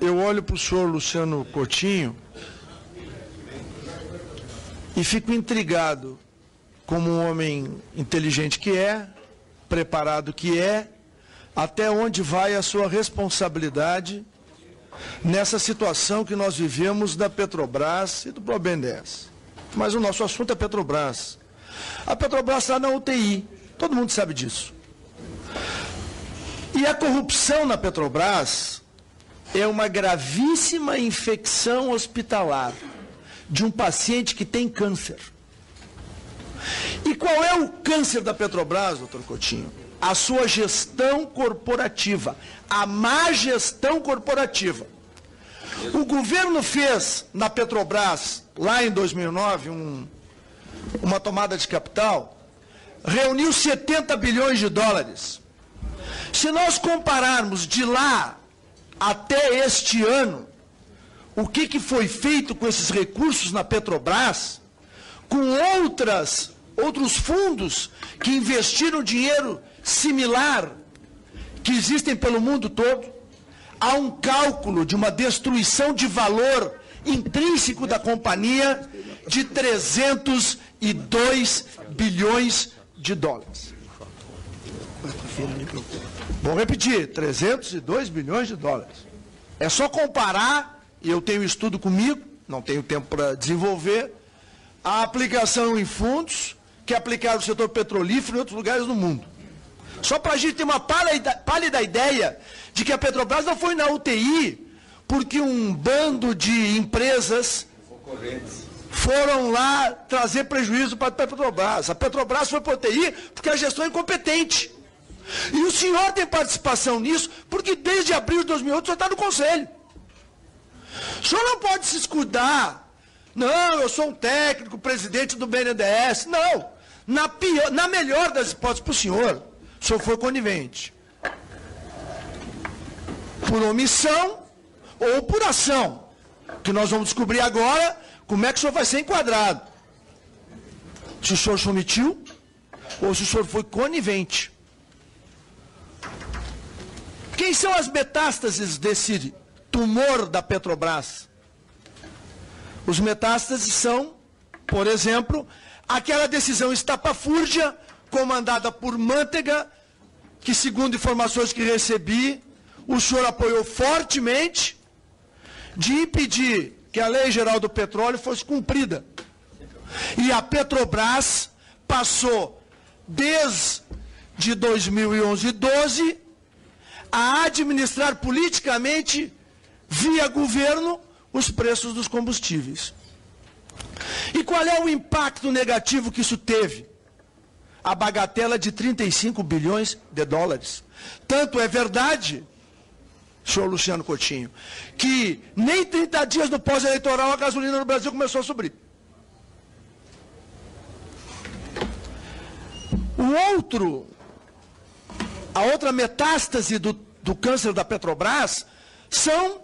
eu olho para o senhor Luciano Coutinho e fico intrigado, como um homem inteligente que é, preparado que é, até onde vai a sua responsabilidade nessa situação que nós vivemos da Petrobras e do BNDES. Mas o nosso assunto é Petrobras. A Petrobras está na UTI, todo mundo sabe disso. E a corrupção na Petrobras é uma gravíssima infecção hospitalar de um paciente que tem câncer. E qual é o câncer da Petrobras, doutor Coutinho? A sua gestão corporativa, a má gestão corporativa. O governo fez na Petrobras, lá em 2009, uma tomada de capital, reuniu 70 bilhões de dólares. Se nós compararmos de lá até este ano, o que foi feito com esses recursos na Petrobras, com outros fundos que investiram dinheiro similar, que existem pelo mundo todo, há um cálculo de uma destruição de valor intrínseco da companhia de 302 bilhões de dólares. Vou repetir, 302 bilhões de dólares. É só comparar, e eu tenho estudo comigo, não tenho tempo para desenvolver, a aplicação em fundos que aplicaram no setor petrolífero em outros lugares do mundo. Só para a gente ter uma pálida ideia de que a Petrobras não foi na UTI porque um bando de empresas foram lá trazer prejuízo para a Petrobras. A Petrobras foi para a UTI porque a gestão é incompetente. E o senhor tem participação nisso porque desde abril de 2008 o senhor está no Conselho. O senhor não pode se escudar. Não, eu sou um técnico, presidente do BNDES. Não. Na melhor das hipóteses para o senhor foi conivente. Por omissão ou por ação. Que nós vamos descobrir agora como é que o senhor vai ser enquadrado. Se o senhor se omitiu ou se o senhor foi conivente. Quem são as metástases desse tumor da Petrobras? Os metástases são, por exemplo, aquela decisão estapafúrdia comandada por Manteiga, que, segundo informações que recebi, o senhor apoiou fortemente, de impedir que a Lei Geral do Petróleo fosse cumprida. E a Petrobras passou, desde 2011 e 2012, a administrar politicamente, via governo, os preços dos combustíveis. E qual é o impacto negativo que isso teve? A bagatela de 35 bilhões de dólares. Tanto é verdade, senhor Luciano Coutinho, que nem 30 dias no pós-eleitoral a gasolina no Brasil começou a subir. A outra metástase do câncer da Petrobras são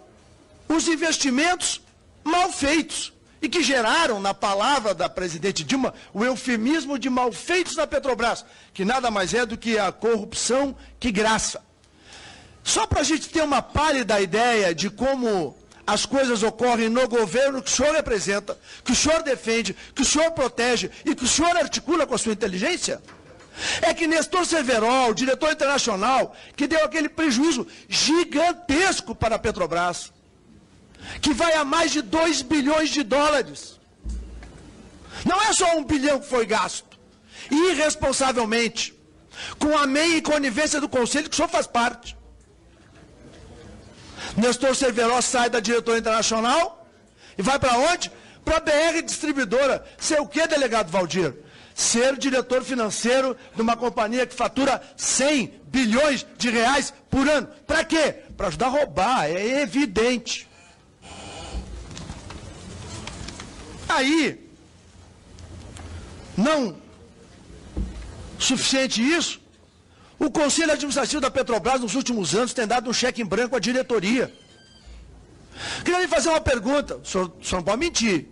os investimentos mal feitos e que geraram, na palavra da presidente Dilma, o eufemismo de mal feitos na Petrobras, que nada mais é do que a corrupção que graça. Só para a gente ter uma pálida ideia de como as coisas ocorrem no governo que o senhor representa, que o senhor defende, que o senhor protege e que o senhor articula com a sua inteligência, é que Nestor Cerverol, diretor internacional, que deu aquele prejuízo gigantesco para a Petrobras, que vai a mais de 2 bilhões de dólares. Não é só 1 bilhão que foi gasto. Irresponsavelmente, com a meia e conivência do Conselho, que o senhor faz parte. Nestor Cerverol sai da diretoria internacional e vai para onde? Para a BR Distribuidora. Ser o quê, delegado Valdir? Ser diretor financeiro de uma companhia que fatura 100 bilhões de reais por ano. Para quê? Para ajudar a roubar, é evidente. Aí, não suficiente isso, o Conselho Administrativo da Petrobras, nos últimos anos, tem dado um cheque em branco à diretoria. Queria lhe fazer uma pergunta, o senhor não pode mentir.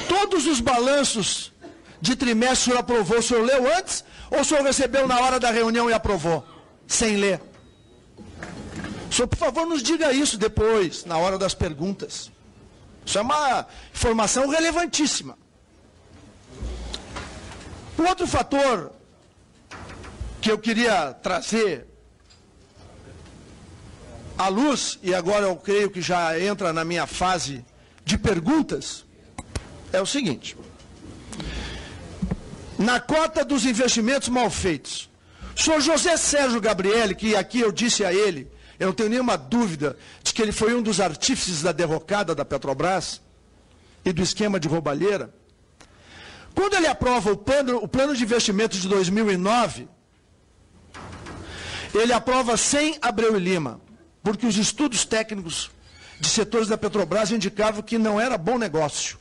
Todos os balanços de trimestre o senhor aprovou, o senhor leu antes? Ou o senhor recebeu na hora da reunião e aprovou, sem ler? O senhor, por favor, nos diga isso depois, na hora das perguntas. Isso é uma informação relevantíssima. Um outro fator que eu queria trazer à luz, e agora eu creio que já entra na minha fase de perguntas, é o seguinte. Na cota dos investimentos mal feitos, o senhor José Sérgio Gabrielli, que aqui eu disse a ele, eu não tenho nenhuma dúvida de que ele foi um dos artífices da derrocada da Petrobras e do esquema de roubalheira. Quando ele aprova o plano de investimentos de 2009, ele aprova sem Abreu e Lima, porque os estudos técnicos de setores da Petrobras indicavam que não era bom negócio.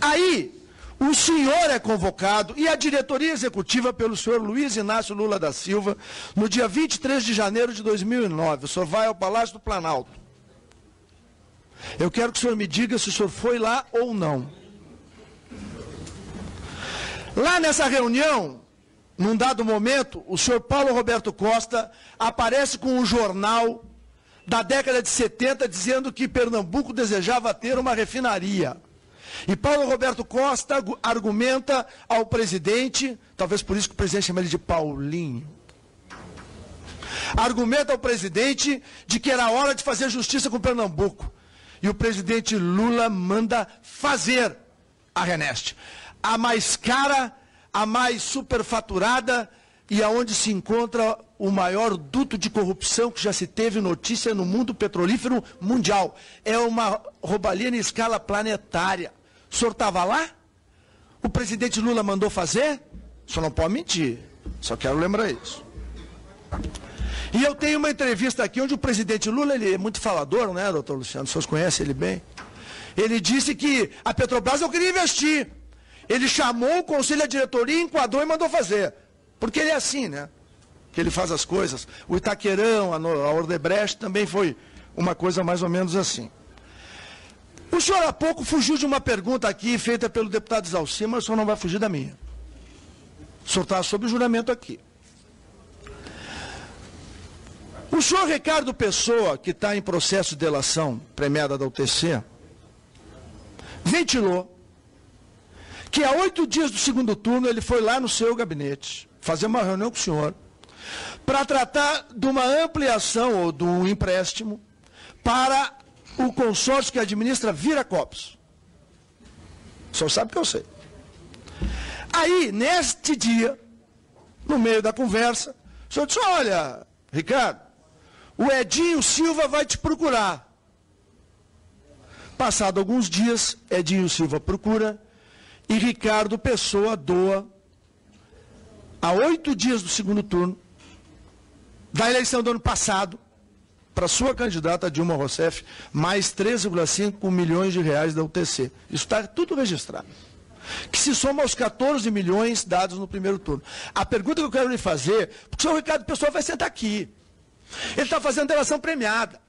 Aí, o senhor é convocado e a diretoria executiva pelo senhor Luiz Inácio Lula da Silva, no dia 23 de janeiro de 2009. O senhor vai ao Palácio do Planalto. Eu quero que o senhor me diga se o senhor foi lá ou não. Lá nessa reunião, num dado momento, o senhor Paulo Roberto Costa aparece com um jornal da década de 70 dizendo que Pernambuco desejava ter uma refinaria. E Paulo Roberto Costa argumenta ao presidente, talvez por isso que o presidente chama ele de Paulinho, argumenta ao presidente de que era hora de fazer justiça com Pernambuco. E o presidente Lula manda fazer a Reneste. A mais cara, a mais superfaturada e aonde se encontra o maior duto de corrupção que já se teve notícia no mundo petrolífero mundial. É uma roubalheira em escala planetária. O senhor estava lá? O presidente Lula mandou fazer? O senhor não pode mentir. Só quero lembrar isso. E eu tenho uma entrevista aqui onde o presidente Lula, ele é muito falador, né, doutor Luciano? Os senhores conhecem ele bem. Ele disse que a Petrobras não queria investir. Ele chamou o conselho de diretoria, enquadrou e mandou fazer. Porque ele é assim, né? Que ele faz as coisas. O Itaquerão, a Odebrecht também foi uma coisa mais ou menos assim. O senhor há pouco fugiu de uma pergunta aqui feita pelo deputado Zalcir, mas o senhor não vai fugir da minha. O senhor está sob juramento aqui. O senhor Ricardo Pessoa, que está em processo de delação premiada da UTC, ventilou que há 8 dias do segundo turno ele foi lá no seu gabinete fazer uma reunião com o senhor para tratar de uma ampliação ou de um empréstimo para o consórcio que administra Viracopos. O senhor sabe que eu sei. Aí, neste dia, no meio da conversa, o senhor disse, olha, Ricardo, o Edinho Silva vai te procurar. Passado alguns dias, Edinho Silva procura e Ricardo Pessoa doa, há 8 dias do segundo turno, da eleição do ano passado, para sua candidata Dilma Rousseff, mais 3,5 milhões de reais da UTC. Isso está tudo registrado. Que se soma aos 14 milhões dados no primeiro turno. A pergunta que eu quero lhe fazer, porque o senhor Ricardo Pessoa vai sentar aqui. Ele está fazendo delação premiada.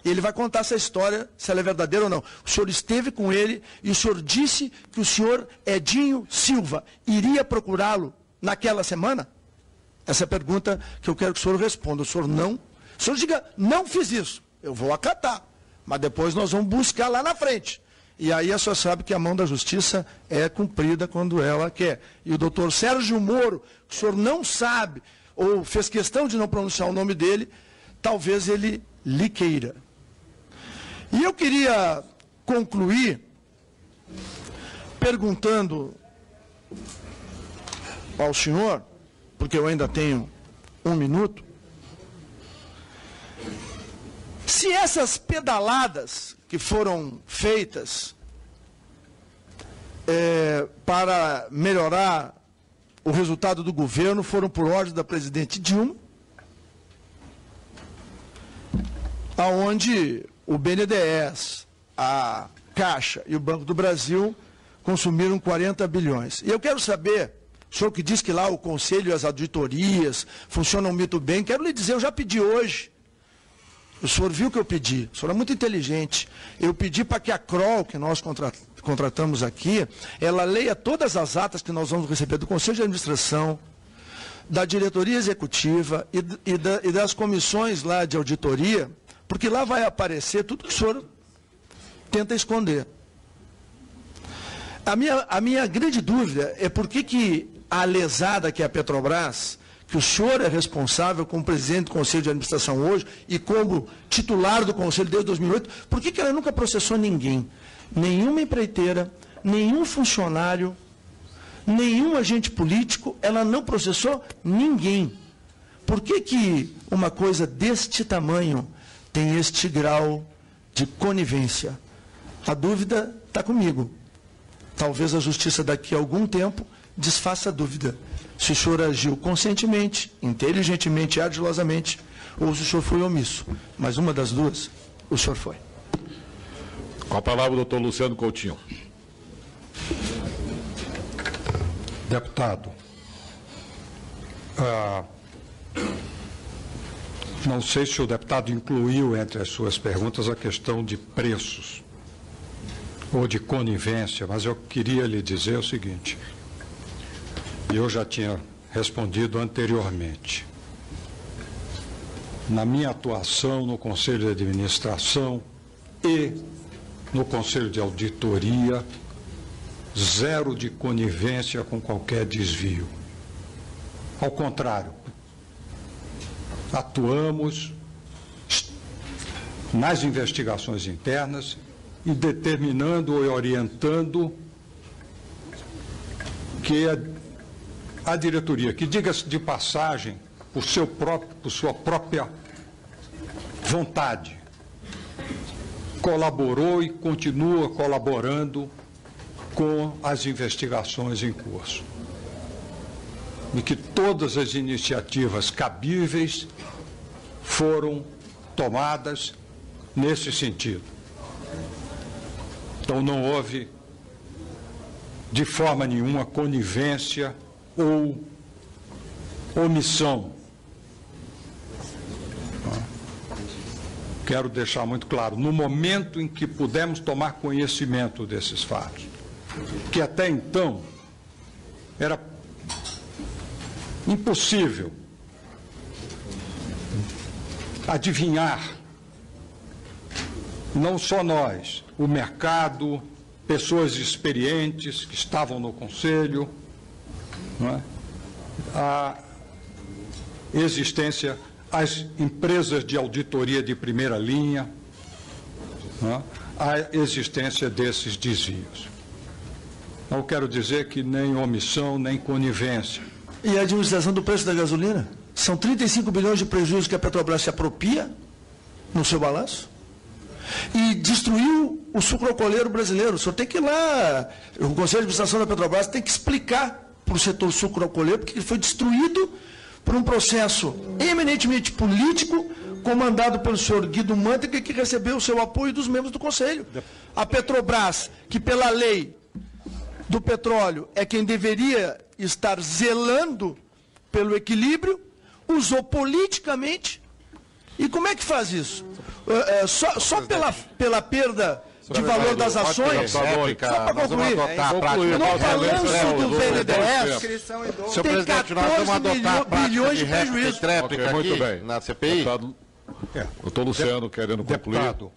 E ele vai contar essa história, se ela é verdadeira ou não. O senhor esteve com ele e o senhor disse que o senhor Edinho Silva iria procurá-lo naquela semana? Essa é a pergunta que eu quero que o senhor responda. O senhor não... O senhor diga, não fiz isso. Eu vou acatar. Mas depois nós vamos buscar lá na frente. E aí a senhora sabe que a mão da justiça é cumprida quando ela quer. E o doutor Sérgio Moro, que o senhor não sabe, ou fez questão de não pronunciar o nome dele, talvez ele lhe queira. E eu queria concluir perguntando ao senhor, porque eu ainda tenho 1 minuto, se essas pedaladas que foram feitas para melhorar o resultado do governo foram por ordem da presidente Dilma, aonde o BNDES, a Caixa e o Banco do Brasil consumiram 40 bilhões. E eu quero saber, o senhor que diz que lá o conselho e as auditorias funcionam muito bem, quero lhe dizer, eu já pedi hoje. O senhor viu que eu pedi, o senhor é muito inteligente. Eu pedi para que a CROL, que nós contratamos aqui, ela leia todas as atas que nós vamos receber do Conselho de Administração, da diretoria executiva e das comissões lá de auditoria, porque lá vai aparecer tudo que o senhor tenta esconder. A minha grande dúvida é por que a lesada que é a Petrobras, que o senhor é responsável como presidente do Conselho de Administração hoje e como titular do Conselho desde 2008, por que ela nunca processou ninguém? Nenhuma empreiteira, nenhum funcionário, nenhum agente político, ela não processou ninguém. Por que uma coisa deste tamanho tem este grau de conivência? A dúvida está comigo. Talvez a justiça daqui a algum tempo desfaça a dúvida. Se o senhor agiu conscientemente, inteligentemente e ardilosamente, ou se o senhor foi omisso. Mas uma das duas, o senhor foi. Com a palavra o doutor Luciano Coutinho. Deputado, não sei se o deputado incluiu entre as suas perguntas a questão de preços ou de conivência, mas eu queria lhe dizer o seguinte, e eu já tinha respondido anteriormente. Na minha atuação no Conselho de Administração e no Conselho de Auditoria, zero de conivência com qualquer desvio. Ao contrário, atuamos nas investigações internas e determinando e orientando que a diretoria, que diga-se de passagem, por sua própria vontade, colaborou e continua colaborando com as investigações em curso. E que todas as iniciativas cabíveis foram tomadas nesse sentido. Então não houve, de forma nenhuma, conivência ou omissão. Quero deixar muito claro, no momento em que pudemos tomar conhecimento desses fatos, que até então era impossível adivinhar, não só nós, o mercado, pessoas experientes que estavam no Conselho, não é? A existência, as empresas de auditoria de primeira linha, não é? A existência desses desvios. Não quero dizer que nem omissão, nem conivência. E a administração do preço da gasolina? São 35 bilhões de prejuízos que a Petrobras se apropria no seu balanço e destruiu o sucroalcooleiro brasileiro. O senhor tem que ir lá, o Conselho de Administração da Petrobras tem que explicar para o setor sucroalcooleiro porque ele foi destruído por um processo eminentemente político comandado pelo senhor Guido Mantega, que recebeu o seu apoio dos membros do Conselho. A Petrobras, que pela lei do petróleo é quem deveria estar zelando pelo equilíbrio, usou politicamente. E como é que faz isso? Só pela perda de valor das ações, só para concluir, no balanço do BNDES tem 14 bilhões de prejuízo. Muito bem. Na CPI. Doutor Luciano, querendo concluir. Deputado,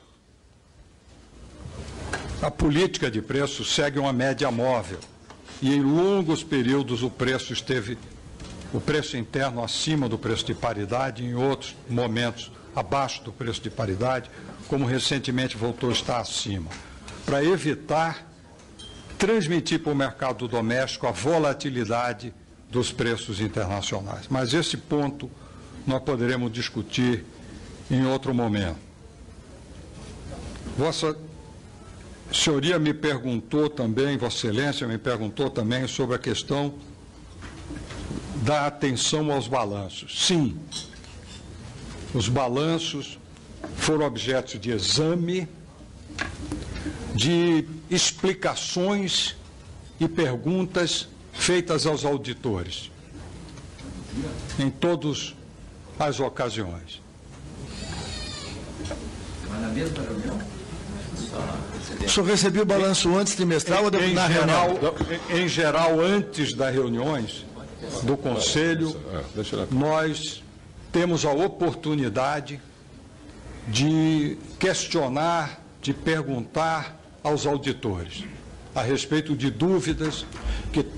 a política de preço segue uma média móvel e em longos períodos o preço interno acima do preço de paridade, em outros momentos abaixo do preço de paridade, como recentemente voltou a estar acima, para evitar transmitir para o mercado doméstico a volatilidade dos preços internacionais. Mas esse ponto nós poderemos discutir em outro momento. Vossa Senhoria me perguntou também, Vossa Excelência me perguntou também sobre a questão da atenção aos balanços. Sim, os balanços foram objeto de exame, de explicações e perguntas feitas aos auditores, em todas as ocasiões. Mas na mesma reunião? O senhor recebeu o balanço antes trimestral ou na reunião? Em geral, antes das reuniões, do Conselho, nós temos a oportunidade de questionar, de perguntar aos auditores a respeito de dúvidas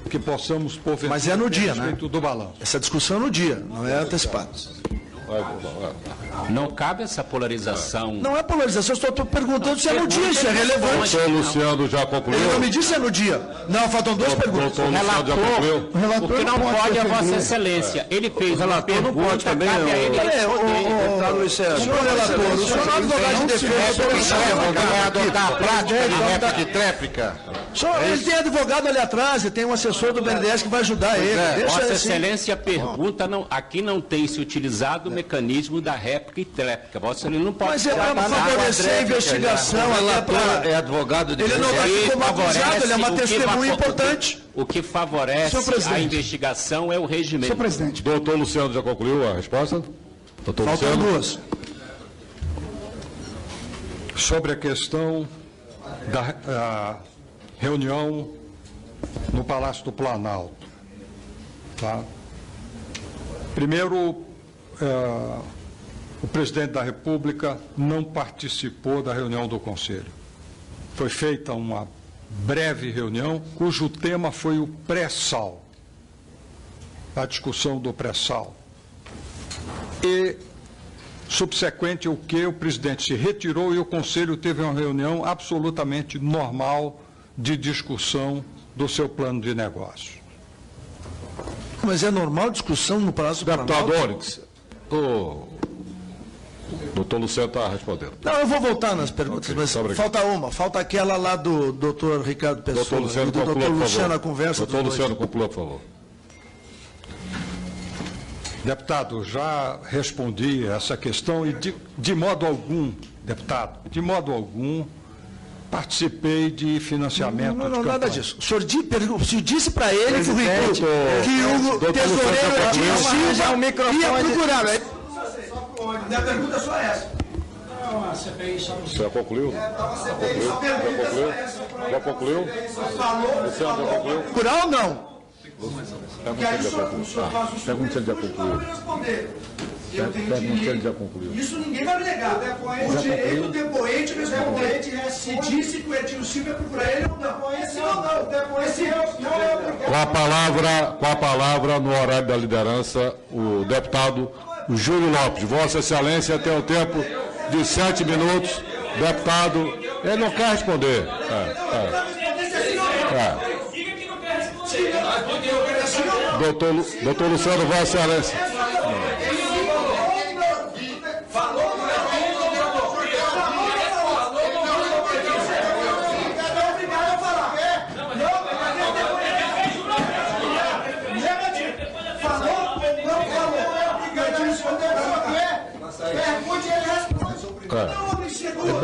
que possamos porventura Mas é no dia, a respeito do balanço. Essa discussão é no dia, não é antecipado. Não cabe essa polarização. Não é polarização, eu estou perguntando se é no dia, isso é relevante. Doutor Luciano já concluiu? Ele não me disse se é no dia. Não, faltam duas perguntas. Doutor Luciano já concluiu? O que não pode é Vossa Excelência. Ele fez uma pergunta, cabe a ele responder. Senhor relator, o senhor não é advogado de defesa. Vai adotar a prática de réplica e tréplica? Ele tem advogado ali atrás, e tem um assessor do BNDES que vai ajudar ele. Deixa Vossa ele assim. Excelência pergunta, aqui não tem se utilizado o mecanismo da réplica e tréplica. Vossa Excelência não pode... Mas é para favorecer a investigação. É advogado de Ele não está como acusado, ele é uma testemunha importante. O que favorece a investigação é o regimento. Senhor presidente. Doutor Luciano já concluiu a resposta? Doutor Faltam Luciano? duas. Sobre a questão da reunião no Palácio do Planalto. Tá? Primeiro, o presidente da República não participou da reunião do Conselho. Foi feita uma breve reunião, cujo tema foi o pré-sal, a discussão do pré-sal. E, subsequente ao que o presidente se retirou e o Conselho teve uma reunião absolutamente normal de discussão do seu plano de negócio. Mas é normal discussão no Palácio do Deputado Planalto? Onyx, o doutor Luciano está respondendo. Não, eu vou voltar nas perguntas, mas falta uma. Falta aquela lá do doutor Ricardo Pessoa. Doutor Luciano, e do conclua, doutor por Luciano, favor. a conversa Doutor dos Luciano, dois. conclua, por favor. Deputado, já respondi essa questão e, de modo algum, deputado, de modo algum, participei de financiamento Não, de campanha. nada disso. O senhor disse para ele que o tesoureiro Edir Silva ia procurar. Minha pergunta é só essa. Você já concluiu? Já concluiu? Luciano, já concluiu? Procurar ou não? Pergunta se ele já concluiu. Pergunta se ele já concluiu. Isso ninguém vai me negar. O direito do depoente responder se disse que o Edir Silva ia procurar ele ou não. Esse não, Com a palavra, no horário da liderança, o deputado Júlio Lopes. Vossa Excelência tem o tempo de 7 minutos. Deputado, ele não quer responder. Doutor Luciano, Vossa Excelência.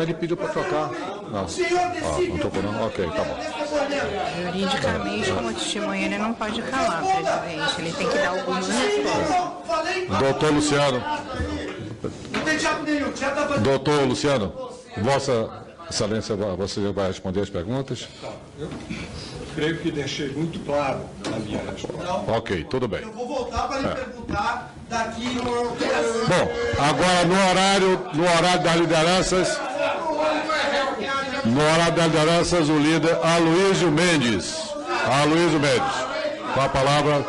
Ele pediu para trocar. Não. Não tocou não? Ok, tá bom. Juridicamente, como testemunha, ele não pode calar, presidente. Ele tem que dar algumas respostas. Doutor Luciano. Doutor Luciano, Vossa Excelência, você vai responder as perguntas? Eu creio que deixei muito claro na minha resposta. Ok, tudo bem. Eu vou voltar para lhe perguntar daqui no... Bom, agora no horário das lideranças, o líder Aloysio Mendes. Aloysio Mendes, com a palavra.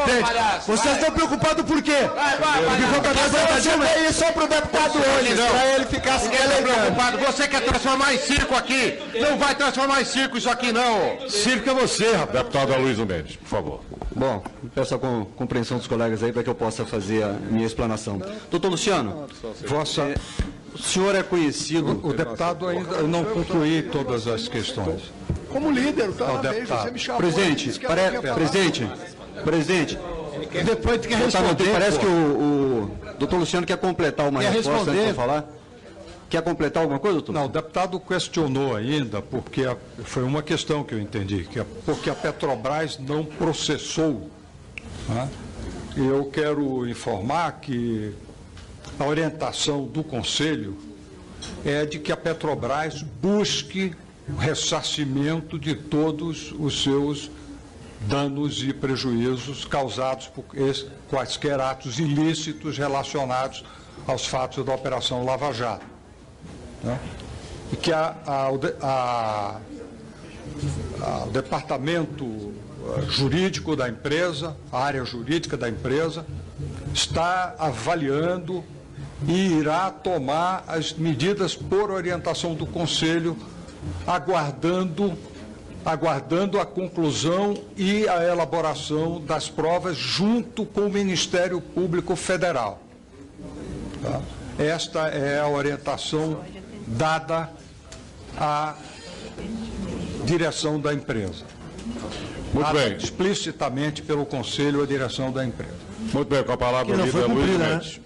Gente, vocês estão preocupados por quê? Porque isso só para o deputado Onyx, para ele ficar se preocupado. Você quer transformar em circo aqui? Não vai transformar em circo isso aqui, não. Circo é você, rapaz. Deputado Aloysio Mendes, por favor. Bom, peço a compreensão dos colegas aí para que eu possa fazer a minha explanação. Doutor Luciano, o senhor é conhecido... O deputado ainda não concluí todas as questões. como líder, tá? deputado. Você me chamou. Presidente, Depois quer responder. parece que o doutor Luciano quer completar uma resposta antes de eu falar. Quer completar alguma coisa, doutor? Não, o deputado questionou ainda, porque foi uma questão que eu entendi, porque a Petrobras não processou. Né? E eu quero informar que a orientação do Conselho é de que a Petrobras busque o ressarcimento de todos os seus danos e prejuízos causados por quaisquer atos ilícitos relacionados aos fatos da Operação Lava Jato. Né? E que o departamento jurídico da empresa, a área jurídica da empresa, está avaliando e irá tomar as medidas por orientação do Conselho, aguardando a conclusão e a elaboração das provas junto com o Ministério Público Federal. Tá? Esta é a orientação dada à direção da empresa. Muito bem. Explicitamente pelo Conselho à direção da empresa. Muito bem, com a palavra Que não foi Luiz cumprida, né? Mendes.